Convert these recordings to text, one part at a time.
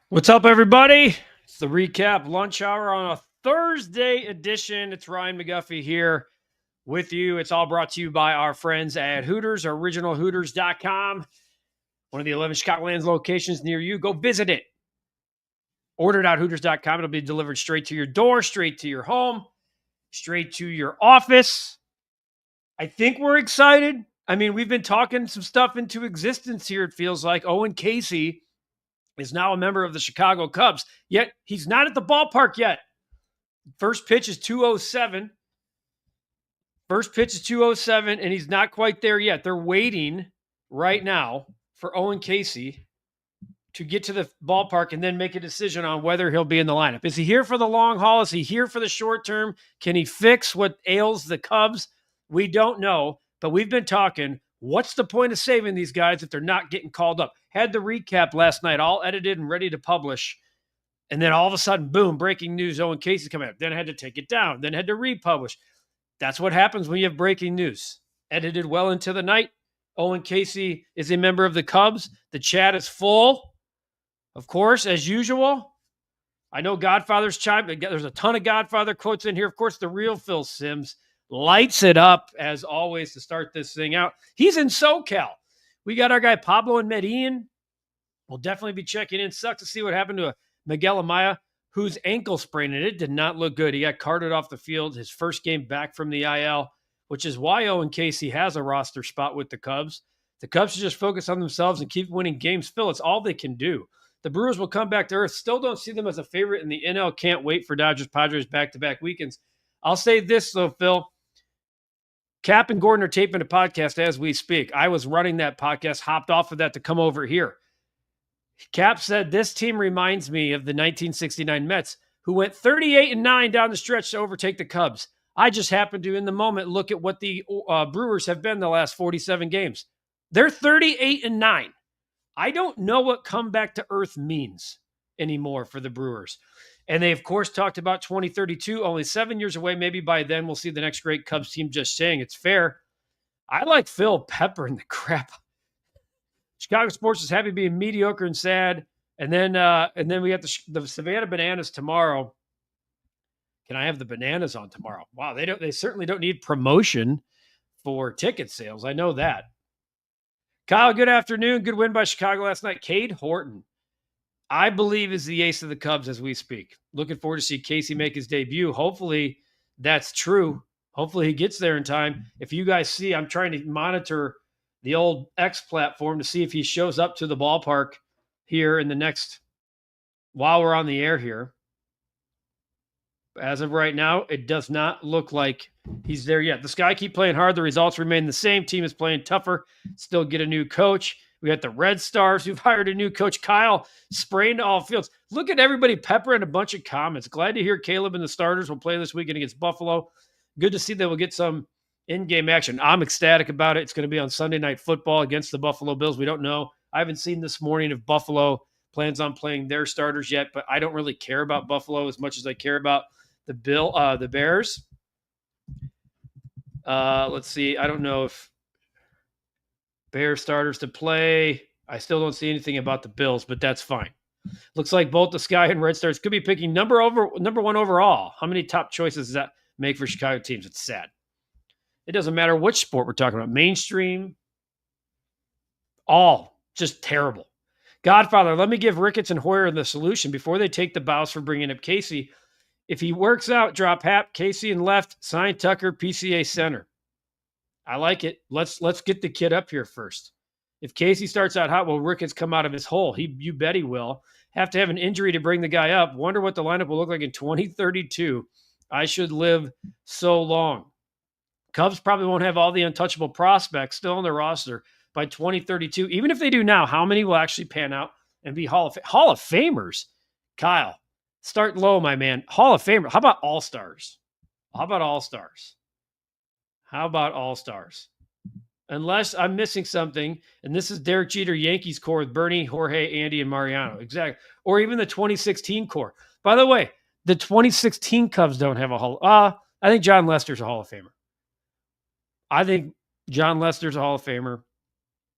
What's up, everybody? It's the Recap Lunch Hour on a Thursday edition. It's Ryan McGuffey here with you. It's all brought to you by our friends at Hooters, originalhooters.com, one of the 11 Chicagolands locations near you. Go visit it. Order it at hooters.com. It'll be delivered straight to your door, straight to your home, straight to your office. I think we're excited. I mean, we've been talking some stuff into existence here, it feels like. Owen Caissie is now a member of the Chicago Cubs, yet he's not at the ballpark yet. First pitch is 207. First pitch is 207, and he's not quite there yet. They're waiting right now for Owen Caissie to get to the ballpark and then make a decision on whether he'll be in the lineup. Is he here for the long haul? Is he here for the short term? Can he fix what ails the Cubs? We don't know, but we've been talking. What's the point of saving these guys if they're not getting called up? Had the recap last night, all edited and ready to publish. And then all of a sudden, boom, breaking news, Owen Caissie coming up. Then I had to take it down, then had to republish. That's what happens when you have breaking news. Edited well into the night. Owen Caissie is a member of the Cubs. The chat is full, of course, as usual. I know Godfather's chimed. There's a ton of Godfather quotes in here. Of course, the real Phil Simms lights it up, as always, to start this thing out. He's in SoCal. We got our guy Pablo and Medellin. We'll definitely be checking in. Sucks to see what happened to Miguel Amaya, whose ankle sprain, and it did not look good. He got carted off the field his first game back from the IL, which is why Owen Caissie has a roster spot with the Cubs. The Cubs should just focus on themselves and keep winning games. Phil, it's all they can do. The Brewers will come back to earth. Still don't see them as a favorite in the NL. Can't wait for Dodgers-Padres back-to-back weekends. I'll say this, though, Phil. Cap and Gordon are taping a podcast as we speak. I was running that podcast, hopped off of that to come over here. Cap said, this team reminds me of the 1969 Mets, who went 38-9 down the stretch to overtake the Cubs. I just happened to, in the moment, look at what the Brewers have been the last 47 games. They're 38-9. I don't know what come back to earth means anymore for the Brewers. And they, of course, talked about 2032, only 7 years away. Maybe by then we'll see the next great Cubs team. Just saying, it's fair. I like Phil peppering the crap. Chicago sports is happy being mediocre and sad. And then we got the Savannah Bananas tomorrow. Can I have the Bananas on tomorrow? Wow, they certainly don't need promotion for ticket sales. I know that. Kyle, good afternoon. Good win by Chicago last night. Cade Horton, I believe, is the ace of the Cubs as we speak. Looking forward to see Caissie make his debut. Hopefully that's true. Hopefully he gets there in time. If you guys see, I'm trying to monitor the old X platform to see if he shows up to the ballpark here in the next, while we're on the air here. As of right now, it does not look like he's there yet. The Sky keep playing hard. The results remain the same. Team is playing tougher. Still get a new coach. We got the Red Stars who've hired a new coach. Kyle sprained all fields. Look at everybody peppering a bunch of comments. Glad to hear Caleb and the starters will play this weekend against Buffalo. Good to see that we'll get some in-game action. I'm ecstatic about it. It's going to be on Sunday Night Football against the Buffalo Bills. We don't know. I haven't seen this morning if Buffalo plans on playing their starters yet, but I don't really care about Buffalo as much as I care about the Bears. Let's see. I don't know if Bears starters to play. I still don't see anything about the Bills, but that's fine. Looks like both the Sky and Red Stars could be picking number one overall. How many top choices does that make for Chicago teams? It's sad. It doesn't matter which sport we're talking about. Mainstream, all just terrible. Godfather, let me give Ricketts and Hoyer the solution before they take the bows for bringing up Caissie. If he works out, drop Hap, Caissie in left, sign Tucker, PCA center. I like it. Let's get the kid up here first. If Caissie starts out hot, will Ricketts come out of his hole? You bet he will. Have to have an injury to bring the guy up. Wonder what the lineup will look like in 2032. I should live so long. Cubs probably won't have all the untouchable prospects still on their roster by 2032. Even if they do now, how many will actually pan out and be Hall of Famers? Kyle, start low, my man. Hall of Famer. How about All-Stars? Unless I'm missing something, and this is Derek Jeter Yankees core with Bernie, Jorge, Andy, and Mariano. Exactly. Or even the 2016 core. By the way, the 2016 Cubs don't have a Hall. I think John Lester's a Hall of Famer.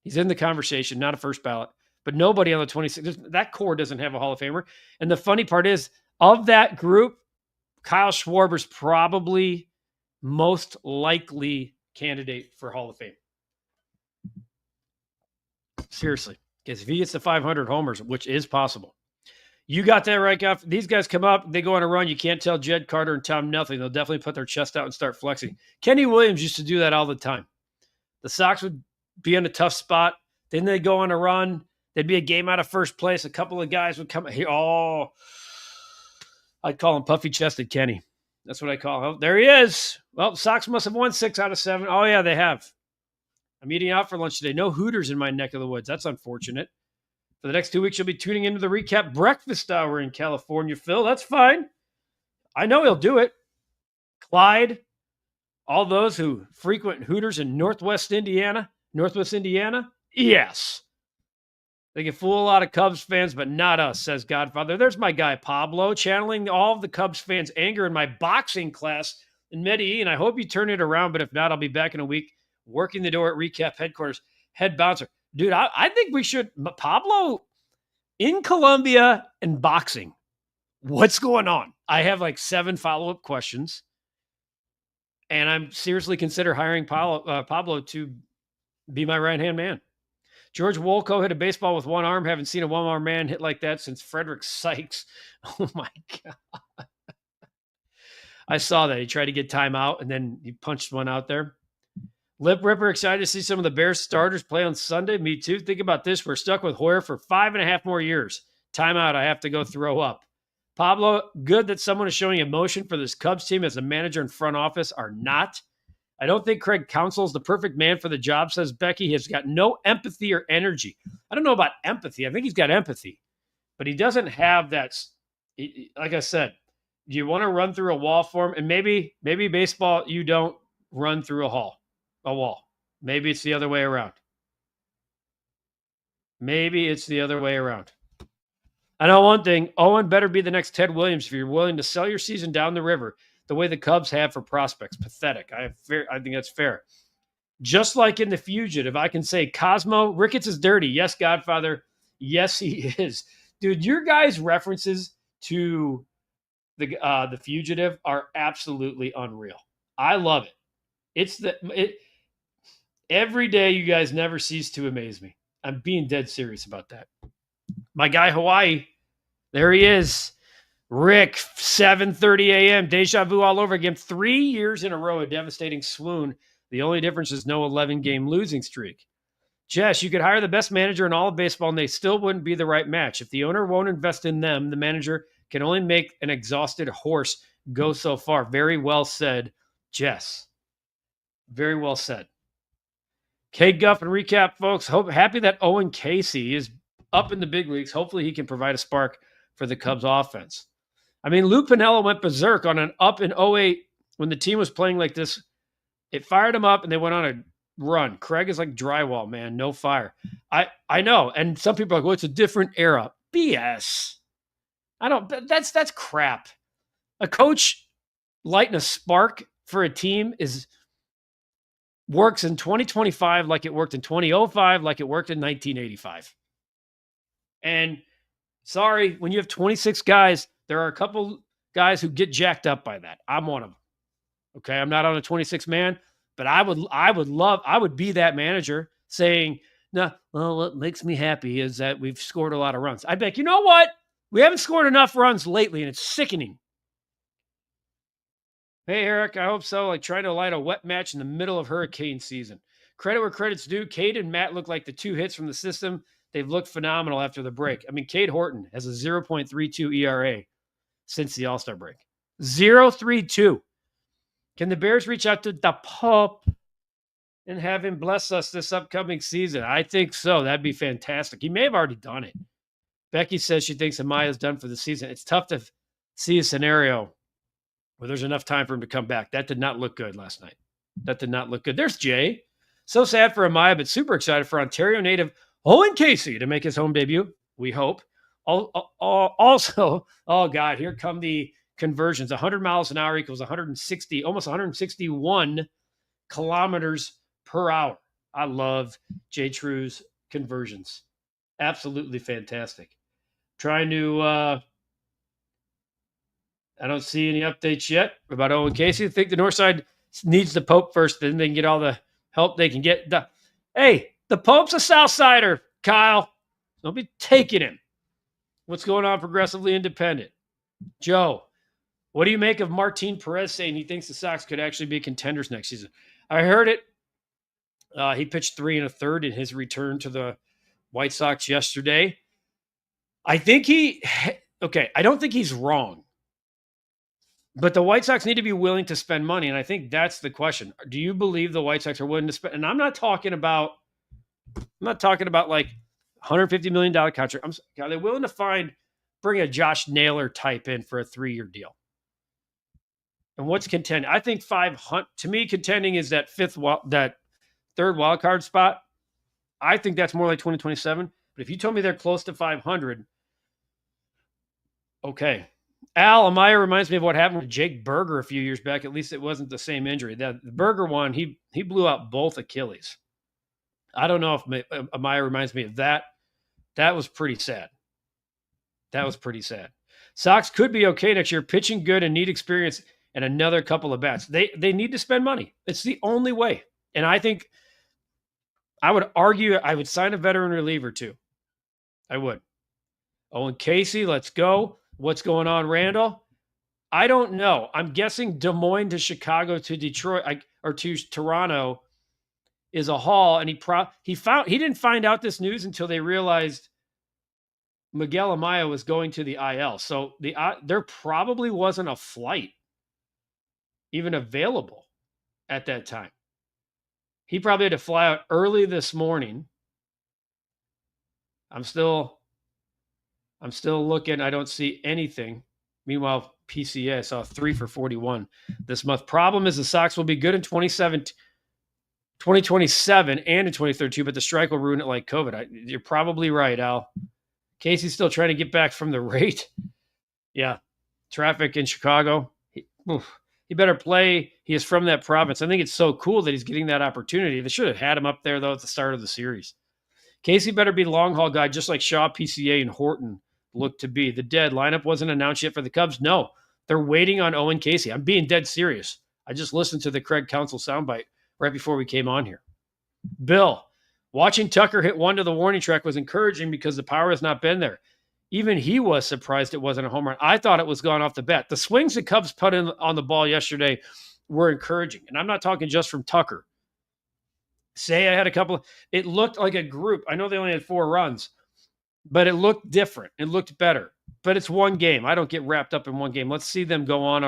He's in the conversation, not a first ballot. but nobody on the 26. That core doesn't have a Hall of Famer. And the funny part is, of that group, Kyle Schwarber's probably most likely candidate for Hall of Fame. Seriously. Because if he gets to 500 homers, which is possible, you got that right, Guff. These guys come up, they go on a run. You can't tell Jed Carter and Tom nothing. They'll definitely put their chest out and start flexing. Kenny Williams used to do that all the time. The Sox would be in a tough spot. Then they'd go on a run. There'd be a game out of first place. A couple of guys would come here. Oh, I'd call him puffy-chested Kenny. That's what I call him. Oh, there he is. Well, the Sox must have won 6 out of 7. Oh, yeah, they have. I'm eating out for lunch today. No Hooters in my neck of the woods. That's unfortunate. For the next 2 weeks, you'll be tuning into the Recap Breakfast Hour in California, Phil. That's fine. I know he'll do it. Clyde, all those who frequent Hooters in Northwest Indiana, yes. They can fool a lot of Cubs fans, but not us, says Godfather. There's my guy, Pablo, channeling all of the Cubs fans' anger in my boxing class in Medellin. I hope you turn it around, but if not, I'll be back in a week working the door at Recap headquarters. Head bouncer. Dude, I think we should, Pablo, in Colombia and boxing, what's going on? I have like 7 follow-up questions, and I'm seriously consider hiring Pablo to be my right-hand man. George Wolko hit a baseball with one arm. Haven't seen a one-arm man hit like that since Frederick Sykes. Oh, my God. I saw that. He tried to get time out, and then he punched one out there. Lip Ripper, excited to see some of the Bears starters play on Sunday. Me too. Think about this. We're stuck with Hoyer for 5.5 more years. Timeout. I have to go throw up. Pablo, good that someone is showing emotion for this Cubs team as a manager and front office are not. I don't think Craig Counsell is the perfect man for the job, says Becky. He has got no empathy or energy. I don't know about empathy. I think he's got empathy, but he doesn't have that. Like I said, you want to run through a wall for him, and maybe baseball, you don't run through a wall. Maybe it's the other way around. I know one thing. Owen better be the next Ted Williams if you're willing to sell your season down the river the way the Cubs have for prospects. Pathetic. I think that's fair. Just like in The Fugitive, I can say Cosmo Ricketts is dirty. Yes, Godfather. Yes, he is. Dude, your guys' references to the Fugitive are absolutely unreal. I love it. Every day you guys never cease to amaze me. I'm being dead serious about that. My guy, Hawaii, there he is. Rick, 7:30 a.m., deja vu all over again. 3 years in a row, a devastating swoon. The only difference is no 11-game losing streak. Jess, you could hire the best manager in all of baseball, and they still wouldn't be the right match. If the owner won't invest in them, the manager can only make an exhausted horse go so far. Very well said, Jess. Very well said. K Guff and Recap, folks. Happy that Owen Caissie is up in the big leagues. Hopefully he can provide a spark for the Cubs offense. I mean, Lou Piniella went berserk on an up in 08 when the team was playing like this. It fired him up and they went on a run. Craig is like drywall, man. No fire. I know. And some people are like, well, it's a different era. BS. That's crap. A coach lighting a spark for a team works in 2025 like it worked in 2005, like it worked in 1985. And sorry, when you have 26 guys, there are a couple guys who get jacked up by that. I'm one of them. Okay, I'm not on a 26-man, but I would be that manager saying, no, well, what makes me happy is that we've scored a lot of runs. I'd be like, you know what? We haven't scored enough runs lately, and it's sickening. Hey, Eric, I hope so. Like trying to light a wet match in the middle of hurricane season. Credit where credit's due. Cade and Matt look like the 2 hits from the system. They've looked phenomenal after the break. I mean, Cade Horton has a 0.32 ERA since the All-Star break. 0.32. Can the Bears reach out to the Pope and have him bless us this upcoming season? I think so. That'd be fantastic. He may have already done it. Becky says she thinks Amaya's done for the season. It's tough to see a scenario where there's enough time for him to come back. That did not look good last night. That did not look good. There's Jay. So sad for Amaya, but super excited for Ontario native Owen Caissie to make his home debut, we hope. Also, oh God, here come the conversions. 100 miles an hour equals 160, almost 161 kilometers per hour. I love J. True's conversions. Absolutely fantastic. Trying to I don't see any updates yet about Owen Caissie. I think the North Side needs the Pope first, then they can get all the help they can get. Hey, the Pope's a South Sider, Kyle. Don't be taking him. What's going on progressively independent? Joe, what do you make of Martin Perez saying he thinks the Sox could actually be contenders next season? I heard it. He pitched 3 1/3 in his return to the White Sox yesterday. I don't think he's wrong. But the White Sox need to be willing to spend money, and I think that's the question. Do you believe the White Sox are willing to spend? And I'm not talking about like $150 million contract. Are they willing to bring a Josh Naylor type in for a 3-year deal? And what's contending? I think 500. To me, contending is that third wild card spot. I think that's more like 2027. But if you told me they're close to 500, okay. Al Amaya reminds me of what happened with Jake Berger a few years back. At least it wasn't the same injury. The Berger one, he blew out both Achilles. I don't know if Amaya reminds me of that. That was pretty sad. Sox could be okay next year, pitching good and need experience and another couple of bats. They need to spend money. It's the only way. And I think I would argue I would sign a veteran reliever too. I would. Owen Caissie, let's go. What's going on, Randall? I don't know. I'm guessing Des Moines to Chicago to Detroit or to Toronto is a haul, and he didn't find out this news until they realized Miguel Amaya was going to the IL. So there probably wasn't a flight even available at that time. He probably had to fly out early this morning. I'm still looking. I don't see anything. Meanwhile, PCA, I saw 3 for 41 this month. Problem is the Sox will be good in 2027 and in 2032, but the strike will ruin it like COVID. You're probably right, Al. Caissie's still trying to get back from the rate. Yeah. Traffic in Chicago. He better play. He is from that province. I think it's so cool that he's getting that opportunity. They should have had him up there, though, at the start of the series. Caissie better be long haul guy, just like Shaw, PCA, and Horton look to be. The dead lineup wasn't announced yet for the Cubs. No, they're waiting on Owen Caissie. I'm being dead serious. I just listened to the Craig Counsell soundbite right before we came on here. Bill, watching Tucker hit 1 to the warning track was encouraging because the power has not been there. Even he was surprised it wasn't a home run. I thought it was gone off the bat. The swings the Cubs put in on the ball yesterday were encouraging. And I'm not talking just from Tucker. Say I had a couple. It looked like a group. I know they only had 4 runs, but it looked different. It looked better. But it's one game. I don't get wrapped up in one game. Let's see them go on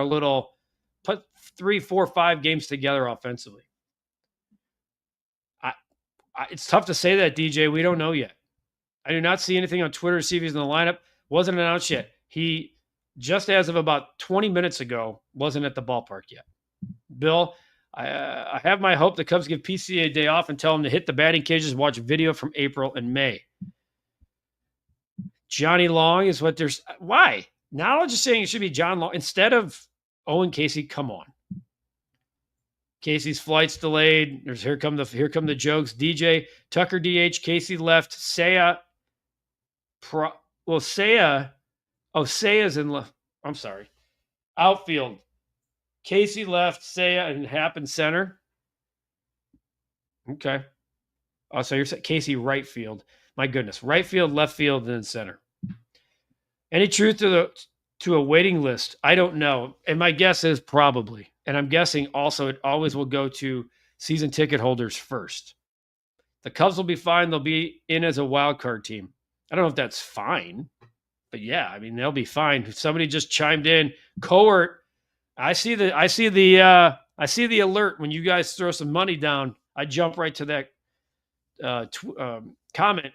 put 3, 4, 5 games together offensively. It's tough to say that, DJ. We don't know yet. I do not see anything on Twitter to see if he's in the lineup. Wasn't announced yet. He, just as of about 20 minutes ago, wasn't at the ballpark yet. Bill, I have my hope the Cubs give PCA a day off and tell him to hit the batting cages and watch video from April and May. Johnny Long is what there's. Why? Now I'm just saying it should be John Long instead of Owen Caissie. Come on. Caissie's flight's delayed. Here come the jokes. DJ Tucker DH. Caissie left. Seiya's in left. I'm sorry. Outfield. Caissie left. Seiya and Happ in center. Okay. Oh, so you're saying Caissie right field. My goodness. Right field, left field, and then center. Any truth to a waiting list? I don't know. And my guess is probably. And I'm guessing also it always will go to season ticket holders first. The Cubs will be fine. They'll be in as a wild card team. I don't know if that's fine, but yeah, I mean, they'll be fine. Somebody just chimed in. Coert, I see the alert when you guys throw some money down. I jump right to that comment.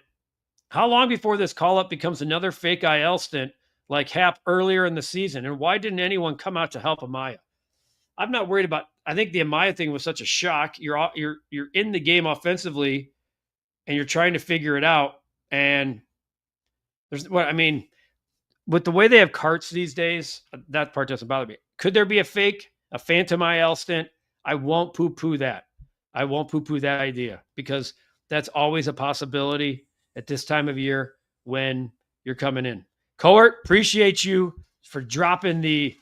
How long before this call-up becomes another fake IL stint like Happ earlier in the season? And why didn't anyone come out to help Amaya? I'm not worried about. I think the Amaya thing was such a shock. You're in the game offensively, and you're trying to figure it out. And with the way they have carts these days, that part doesn't bother me. Could there be a phantom IL stint? I won't poo-poo that. I won't poo-poo that idea because that's always a possibility. at this time of year when you're coming in. Coert, appreciate you for dropping the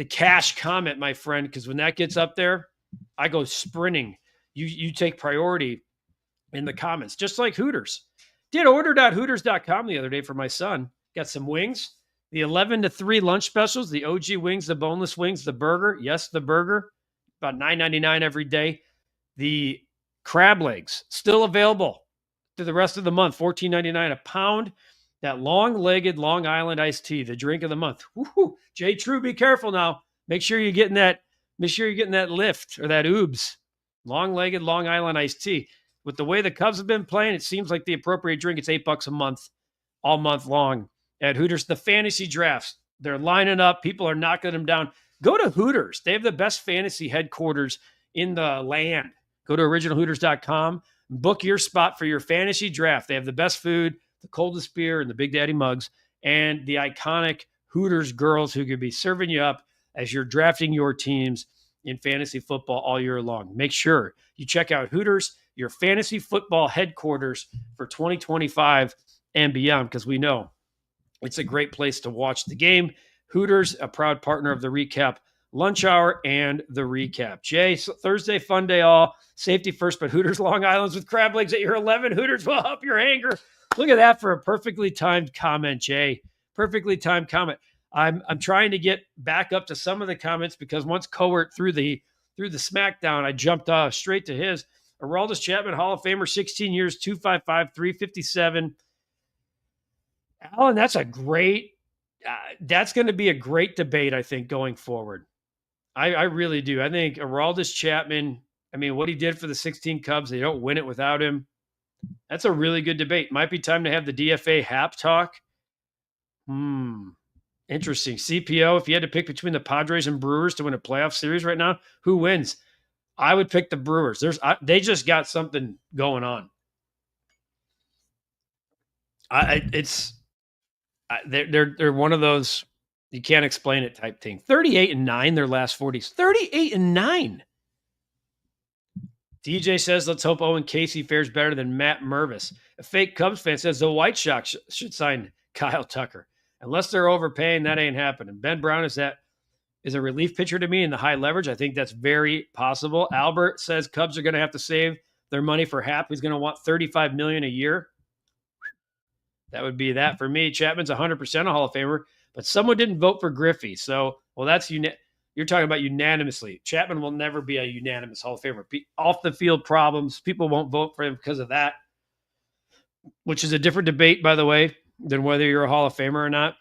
cash comment, my friend, because when that gets up there, I go sprinting. You take priority in the comments, just like Hooters. Did order.hooters.com the other day for my son. Got some wings, the 11 to 3 lunch specials, the OG wings, the boneless wings, the burger. Yes, the burger, about $9.99 every day. The crab legs, still available through the rest of the month, $14.99 a pound. That long-legged Long Island iced tea, the drink of the month. Woo-hoo. J. True, be careful now. Make sure you're getting that lift or that oobs. Long-legged Long Island iced tea. With the way the Cubs have been playing, it seems like the appropriate drink. It's $8 a month, all month long at Hooters. The fantasy drafts, they're lining up. People are knocking them down. Go to Hooters. They have the best fantasy headquarters in the land. Go to originalhooters.com. Book your spot for your fantasy draft. They have the best food, the coldest beer, and the Big Daddy mugs, and the iconic Hooters girls who could be serving you up as you're drafting your teams in fantasy football all year long. Make sure you check out Hooters, your fantasy football headquarters for 2025 and beyond, because we know it's a great place to watch the game. Hooters, a proud partner of the REKAP Lunch Hour and the REKAP. Jay, Thursday fun day all. Safety first, but Hooters Long Island's with crab legs at your 11. Hooters will help your hanger. Look at that for a perfectly timed comment, Jay. Perfectly timed comment. I'm trying to get back up to some of the comments because once Coert threw the smackdown, I jumped straight to his. Aroldis Chapman, Hall of Famer, 16 years, 255, 357. Alan, that's going to be a great debate, I think, going forward. I really do. I think Aroldis Chapman, what he did for the 16 Cubs, they don't win it without him. That's a really good debate. Might be time to have the DFA Hap talk. Interesting. CPO, if you had to pick between the Padres and Brewers to win a playoff series right now, who wins? I would pick the Brewers. They just got something going on. They're one of those you can't explain it type thing. 38-9 their last 40. 38-9. DJ says, let's hope Owen Caissie fares better than Matt Mervis. A fake Cubs fan says the White Sox should sign Kyle Tucker. Unless they're overpaying, that ain't happening. Ben Brown is a relief pitcher to me in the high leverage. I think that's very possible. Albert says Cubs are going to have to save their money for Hap. He's going to want $35 million a year. That would be that for me. Chapman's 100% a Hall of Famer, but someone didn't vote for Griffey. So, that's you're talking about unanimously. Chapman will never be a unanimous Hall of Famer. Off the field problems, people won't vote for him because of that, which is a different debate, by the way, than whether you're a Hall of Famer or not.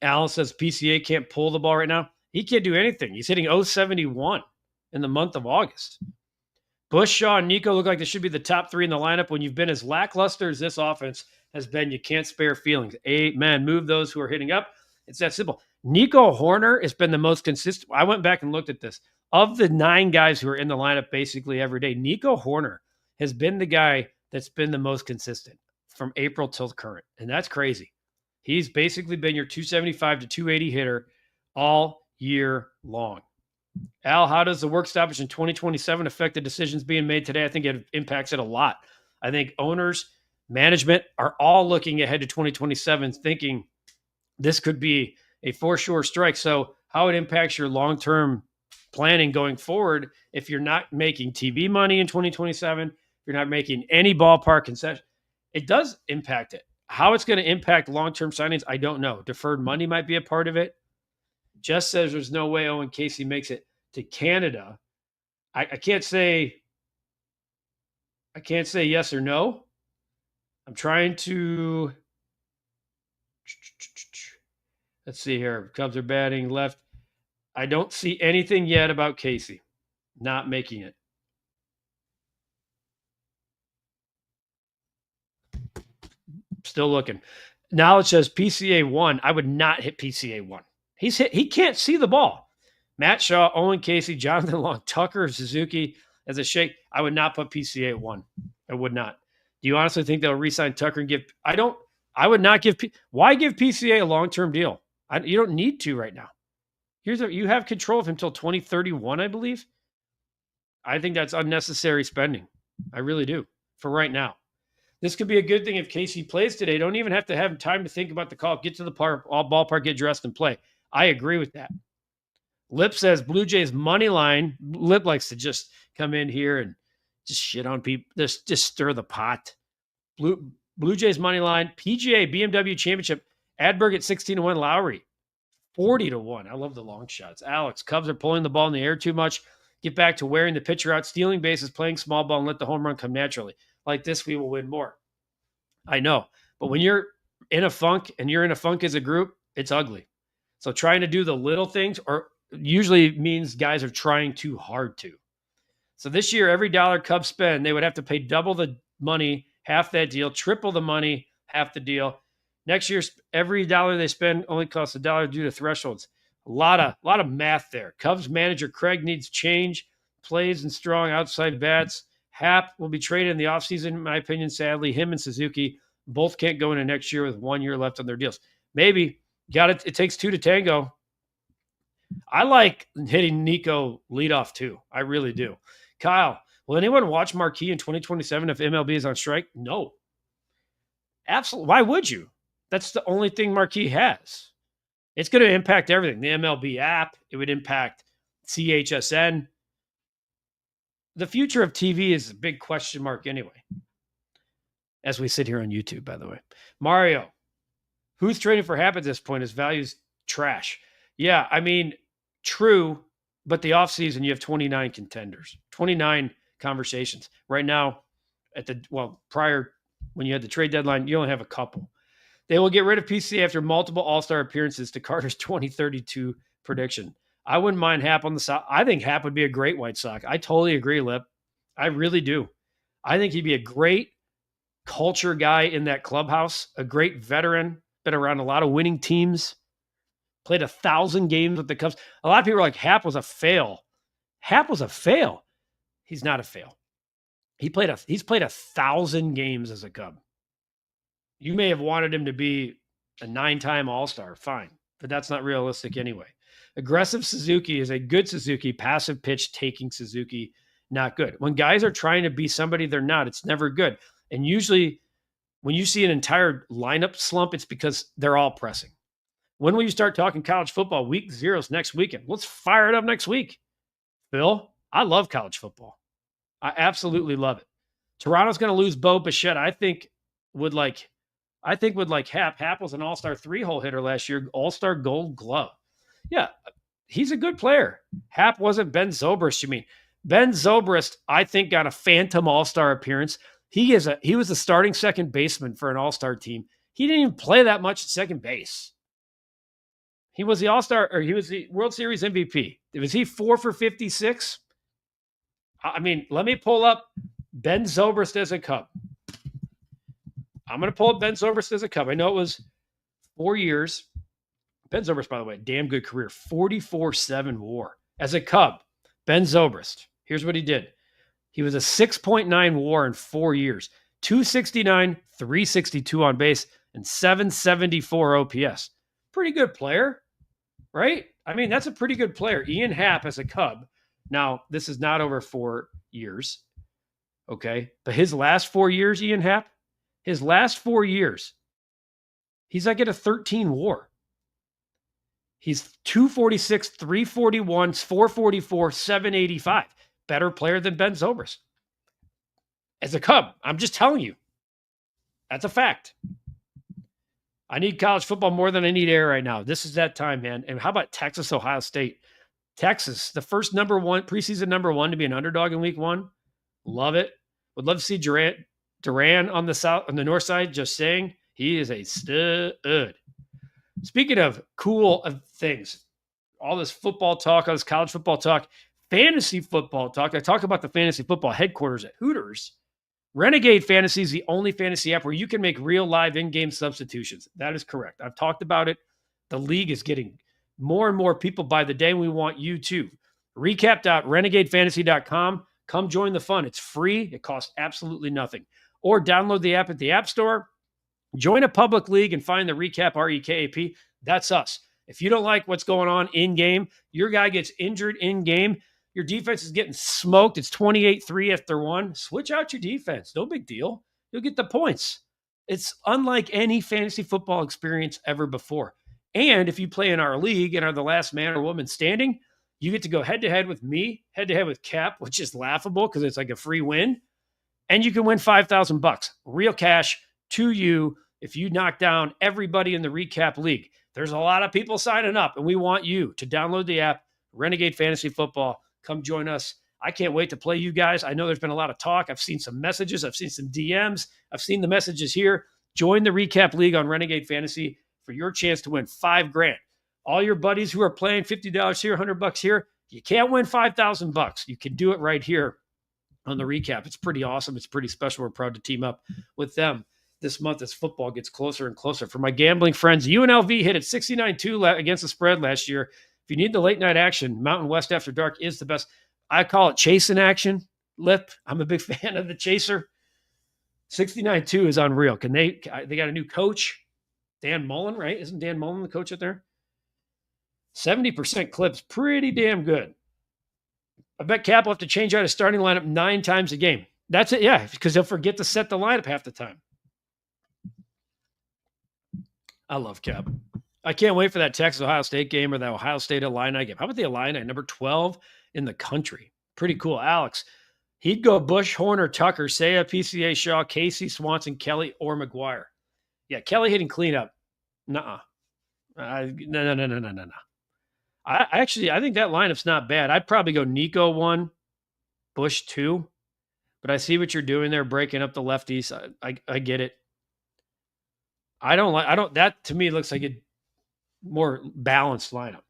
Alan says PCA can't pull the ball right now. He can't do anything. He's hitting 071 in the month of August. Bush, Shaw, and Nico look like they should be the top 3 in the lineup. When you've been as lackluster as this offense has been, you can't spare feelings. Amen. Move those who are hitting up. It's that simple. Nico Horner has been the most consistent. I went back and looked at this. Of the 9 guys who are in the lineup basically every day, Nico Horner has been the guy that's been the most consistent from April till current. And that's crazy. He's basically been your 275 to 280 hitter all year long. Al, how does the work stoppage in 2027 affect the decisions being made today? I think it impacts it a lot. I think owners, management are all looking ahead to 2027 thinking this could be a for sure strike. So how it impacts your long-term planning going forward if you're not making TV money in 2027, if you're not making any ballpark concession, it does impact it. How it's going to impact long-term signings, I don't know. Deferred money might be a part of it. Jess says there's no way Owen Caissie makes it to Canada. I can't say yes or no. I'm trying to let's see here. Cubs are batting left. I don't see anything yet about Caissie not making it. Still looking. Now it says PCA 1. I would not hit PCA 1. He can't see the ball. Matt Shaw, Owen Caissie, Jonathan Long, Tucker, Suzuki as a shake. I would not put PCA at 1. I would not. Do you honestly think they'll re-sign Tucker and give? I would not give. Why give PCA a long-term deal? You don't need to right now. You have control of him until 2031, I believe. I think that's unnecessary spending. I really do for right now. This could be a good thing if Caissie plays today. Don't even have to have time to think about the call. Get to the park, all ballpark, get dressed, and play. I agree with that. Lip says Blue Jays money line. Lip likes to just come in here and just shit on people. Just stir the pot. Blue Jays money line. PGA BMW Championship. Adberg at 16-1. Lowry 40-1. I love the long shots. Alex, Cubs are pulling the ball in the air too much. Get back to wearing the pitcher out, stealing bases, playing small ball, and let the home run come naturally. Like this, we will win more. I know. But when you're in a funk and you're in a funk as a group, it's ugly. So trying to do the little things usually means guys are trying too hard to. So this year, every dollar Cubs spend, they would have to pay double the money, half that deal, triple the money, half the deal. Next year, every dollar they spend only costs $1 due to thresholds. A lot of math there. Cubs manager Craig needs change, plays and strong outside bats. Happ will be traded in the offseason, in my opinion, sadly. Him and Suzuki both can't go into next year with 1 year left on their deals. Maybe. Got it. It takes two to tango. I like hitting Nico leadoff too. I really do. Kyle, will anyone watch Marquee in 2027 if MLB is on strike? No. Absolutely. Why would you? That's the only thing Marquee has. It's going to impact everything. The MLB app. It would impact CHSN. The future of TV is a big question mark anyway. As we sit here on YouTube, by the way. Mario, who's trading for Happ at this point? His value's trash. Yeah, I mean, true, but the offseason, you have 29 contenders, 29 conversations. Right now, prior, when you had the trade deadline, you only have a couple. They will get rid of PC after multiple all-star appearances to Carter's 2032 prediction. I wouldn't mind Happ on the South. I think Happ would be a great White Sox. I totally agree, Lip. I really do. I think he'd be a great culture guy in that clubhouse, a great veteran, been around a lot of winning teams, played 1,000 games with the Cubs. A lot of people are like, Happ was a fail. Happ was a fail. He's not a fail. He's played 1,000 games as a Cub. You may have wanted him to be a 9-time All-Star. Fine. But that's not realistic anyway. Aggressive Suzuki is a good Suzuki. Passive pitch taking Suzuki, not good. When guys are trying to be somebody they're not, it's never good. And usually when you see an entire lineup slump, it's because they're all pressing. When will you start talking college football? Week 0's next weekend. Let's fire it up next week. Phil, I love college football. I absolutely love it. Toronto's going to lose Bo Bichette. I think would like Happ. Happ was an all-star 3-hole hitter last year, all-star Gold Glove. Yeah, he's a good player. Happ wasn't Ben Zobrist, you mean. Ben Zobrist, I think, got a phantom all-star appearance. He was the starting second baseman for an all-star team. He didn't even play that much at second base. He was the all-star, or he was the World Series MVP. Was he 4 for 56? I mean, let me pull up Ben Zobrist as a Cub. I'm going to pull up Ben Zobrist as a Cub. I know it was 4 years. Ben Zobrist, by the way, damn good career. 44-7 WAR. As a Cub, Ben Zobrist, here's what he did. He was a 6.9 WAR in 4 years. 269, 362 on base, and 774 OPS. Pretty good player, right? I mean, that's a pretty good player. Ian Happ as a Cub. Now, this is not over 4 years, okay? But his last 4 years, Ian Happ, his last 4 years, he's like at a 13 WAR. He's 246, 341, 444, 785. Better player than Ben Zobrist. As a Cub, I'm just telling you. That's a fact. I need college football more than I need air right now. This is that time, man. And how about Texas, Ohio State? Texas, the first preseason number 1 to be an underdog in week 1. Love it. Would love to see Duran on the north side. Just saying, he is a stud. Speaking of cool things, all this football talk, all this college football talk, fantasy football talk. I talk about the fantasy football headquarters at Hooters. Renegade Fantasy is the only fantasy app where you can make real live in-game substitutions. That is correct. I've talked about it. The league is getting more and more people by the day. We want you too. Recap.renegadefantasy.com. Come join the fun. It's free. It costs absolutely nothing. Or download the app at the App Store. Join a public league and find the Recap, REKAP. That's us. If you don't like what's going on in-game, your guy gets injured in-game, your defense is getting smoked, it's 28-3 after 1, switch out your defense. No big deal. You'll get the points. It's unlike any fantasy football experience ever before. And if you play in our league and are the last man or woman standing, you get to go head to head with me, head to head with Cap, which is laughable because it's like a free win. And you can win $5,000 real cash to you if you knock down everybody in the Recap League. There's a lot of people signing up, and we want you to download the app, Renegade Fantasy Football. Come join us. I can't wait to play you guys. I know there's been a lot of talk. I've seen some messages. I've seen some DMs. I've seen the messages here. Join the Recap League on Renegade Fantasy for your chance to win $5,000. All your buddies who are playing $50 here, $100 here, you can't win $5,000. You can do it right here on the Recap. It's pretty awesome. It's pretty special. We're proud to team up with them this month as football gets closer and closer. For my gambling friends, UNLV hit it 69-2 against the spread last year. If you need the late night action, Mountain West After Dark is the best. I call it chasing action. Lip. I'm a big fan of the chaser. 69-2 is unreal. They got a new coach, Dan Mullen, right? Isn't Dan Mullen the coach out there? 70% clips, pretty damn good. I bet Cap will have to change out his starting lineup 9 times a game. That's it, yeah, because he'll forget to set the lineup half the time. I love Cap. I can't wait for that Texas-Ohio State game or that Ohio State-Illini game. How about the Illini, number 12 in the country? Pretty cool. Alex, he'd go Bush, Horner, Tucker, Saya, PCA, Shaw, Caissie, Swanson, Kelly, or McGuire. Yeah, Kelly hitting cleanup. Nuh-uh. No. I think that lineup's not bad. I'd probably go Nico 1, Bush 2, but I see what you're doing there, breaking up the lefties. I get it. That to me looks like a more balanced lineup.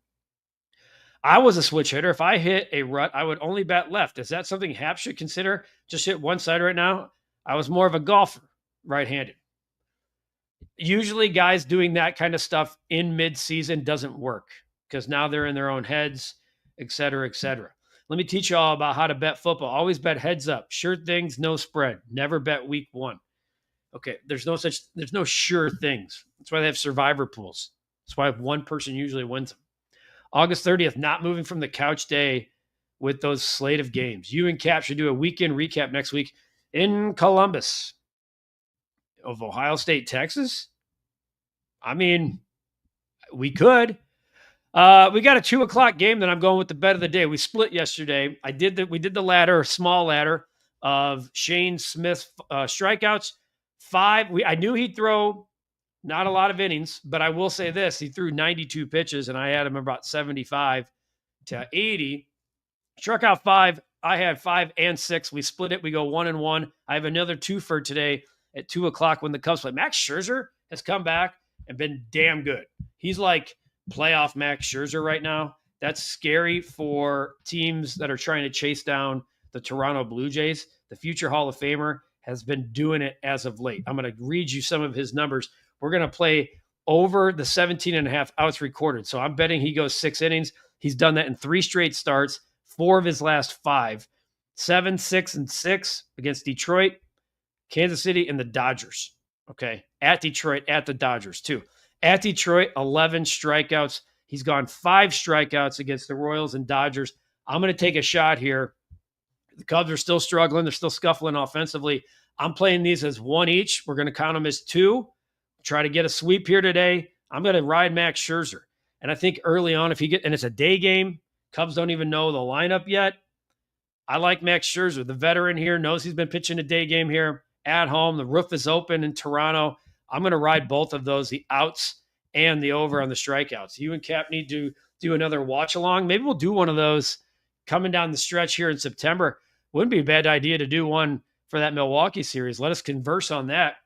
I was a switch hitter. If I hit a rut, I would only bat left. Is that something Hap should consider? Just hit one side right now? I was more of a golfer, right-handed. Usually guys doing that kind of stuff in mid-season doesn't work because now they're in their own heads, et cetera, et cetera. Let me teach you all about how to bet football. Always bet heads up. Sure things, no spread. Never bet week 1. Okay, there's no sure things. That's why they have survivor pools. That's why one person usually wins them. August 30th, not moving from the couch day with those slate of games. You and Cap should do a weekend recap next week in Columbus of Ohio State, Texas. I mean, we could. We got a 2:00 game that I'm going with the bet of the day. We split yesterday. We did the ladder, small ladder of Shane Smith strikeouts. 5. I knew he'd throw not a lot of innings, but I will say this. He threw 92 pitches, and I had him about 75 to 80. Struck out 5. I had 5 and 6. We split it. We go 1-1. I have another 2 for today at 2:00 when the Cubs play. Max Scherzer has come back and been damn good. He's like playoff Max Scherzer right now. That's scary for teams that are trying to chase down the Toronto Blue Jays. The future Hall of Famer has been doing it as of late. I'm going to read you some of his numbers. We're going to play over the 17.5 outs recorded. So I'm betting he goes 6 innings. He's done that in 3 straight starts, 4 of his last 5, 7, 6, and 6 against Detroit, Kansas City, and the Dodgers. Okay. At Detroit, at the Dodgers too. At Detroit, 11 strikeouts. He's gone 5 strikeouts against the Royals and Dodgers. I'm going to take a shot here. The Cubs are still struggling. They're still scuffling offensively. I'm playing these as 1 each. We're going to count them as 2. Try to get a sweep here today. I'm going to ride Max Scherzer. And I think early on, and it's a day game, Cubs don't even know the lineup yet. I like Max Scherzer. The veteran here knows he's been pitching a day game here at home. The roof is open in Toronto. I'm going to ride both of those, the outs and the over on the strikeouts. You and Cap need to do another watch along. Maybe we'll do one of those coming down the stretch here in September. Wouldn't be a bad idea to do one for that Milwaukee series. Let us converse on that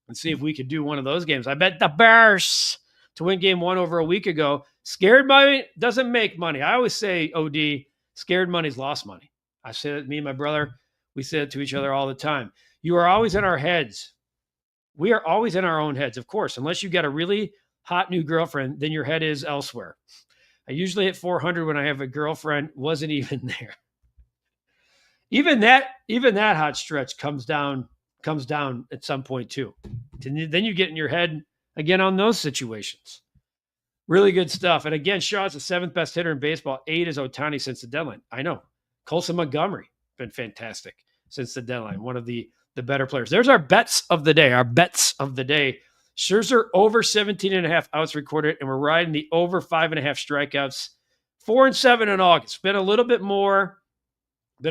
and see if we could do one of those games. I bet the Bears to win game 1 over a week ago. Scared money doesn't make money. I always say, OD, scared money's lost money. I say that, me and my brother, we say it to each other all the time. You are always in our heads. We are always in our own heads, of course. Unless you got a really hot new girlfriend, then your head is elsewhere. I usually hit 400 when I have a girlfriend. Wasn't even there. Even that hot stretch comes down at some point too. Then you get in your head again on those situations. Really good stuff. And again, Shaw's the 7th best hitter in baseball. 8 is Ohtani since the deadline. I know. Colson Montgomery been fantastic since the deadline. One of the better players. There's our bets of the day. Our bets of the day. Scherzer over 17.5 outs recorded, and we're riding the over 5.5 strikeouts. 4-7 in August. Been a little bit more. I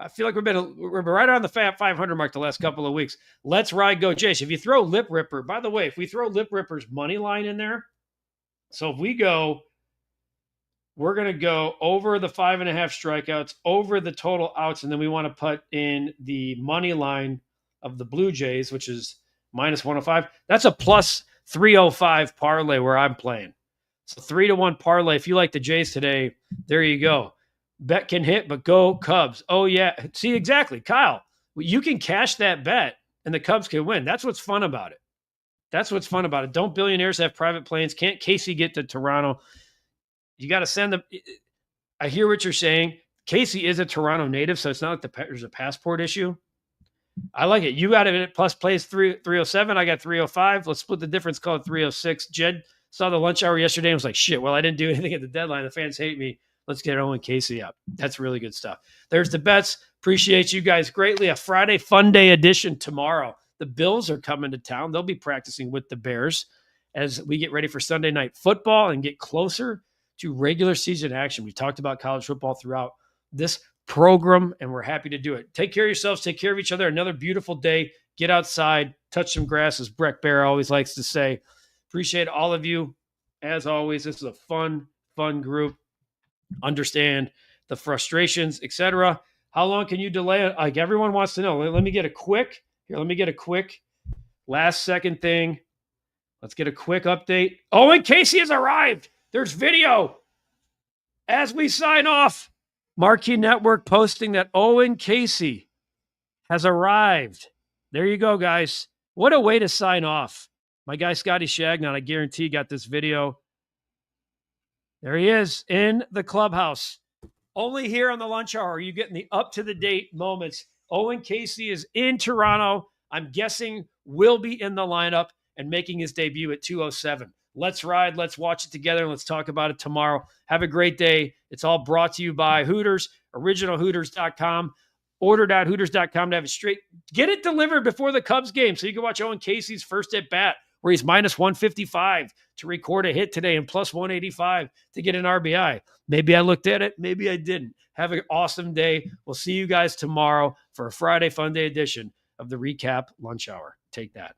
feel like we're right on the 500 mark the last couple of weeks. Let's ride, go Jace. If you throw Lip Ripper, by the way, if we throw Lip Ripper's money line in there, so if we go, we're going to go over the 5.5 strikeouts, over the total outs, and then we want to put in the money line of the Blue Jays, which is minus 105. That's a plus 305 parlay where I'm playing. So 3-1 parlay. If you like the Jays today, there you go. Bet can hit, but go Cubs. Oh, yeah. See, exactly. Kyle, you can cash that bet and the Cubs can win. That's what's fun about it. Don't billionaires have private planes? Can't Caissie get to Toronto? You got to send them. I hear what you're saying. Caissie is a Toronto native, so it's not like there's a passport issue. I like it. You got it plus plays 307. I got 305. Let's split the difference, call it 306. Jed saw the lunch hour yesterday and was like, shit, well, I didn't do anything at the deadline. The fans hate me. Let's get Owen Caissie up. That's really good stuff. There's the bets. Appreciate you guys greatly. A Friday fun day edition tomorrow. The Bills are coming to town. They'll be practicing with the Bears as we get ready for Sunday night football and get closer to regular season action. We talked about college football throughout this program, and we're happy to do it. Take care of yourselves. Take care of each other. Another beautiful day. Get outside. Touch some grass, as Breck Bear always likes to say. Appreciate all of you. As always, this is a fun group. Understand the frustrations, etc. How long can you delay it? Like everyone wants to know. Let me get a quick last second thing. Let's get a quick update. Owen Caissie has arrived. There's video as we sign off. Marquee Network posting that Owen Caissie has arrived. There you go, guys. What a way to sign off. My guy Scotty Shagnon, I guarantee, got this video. There he is in the clubhouse. Only here on the lunch hour are you getting the up-to-the-date moments. Owen Caissie is in Toronto. I'm guessing will be in the lineup and making his debut at 2:07. Let's ride. Let's watch it together, and let's talk about it tomorrow. Have a great day. It's all brought to you by Hooters, originalhooters.com. Order.hooters.com to have it straight. Get it delivered before the Cubs game so you can watch Owen Caissie's first at bat, where he's minus 155 to record a hit today and plus 185 to get an RBI. Maybe I looked at it. Maybe I didn't. Have an awesome day. We'll see you guys tomorrow for a Friday Fun Day edition of the Recap Lunch Hour. Take that.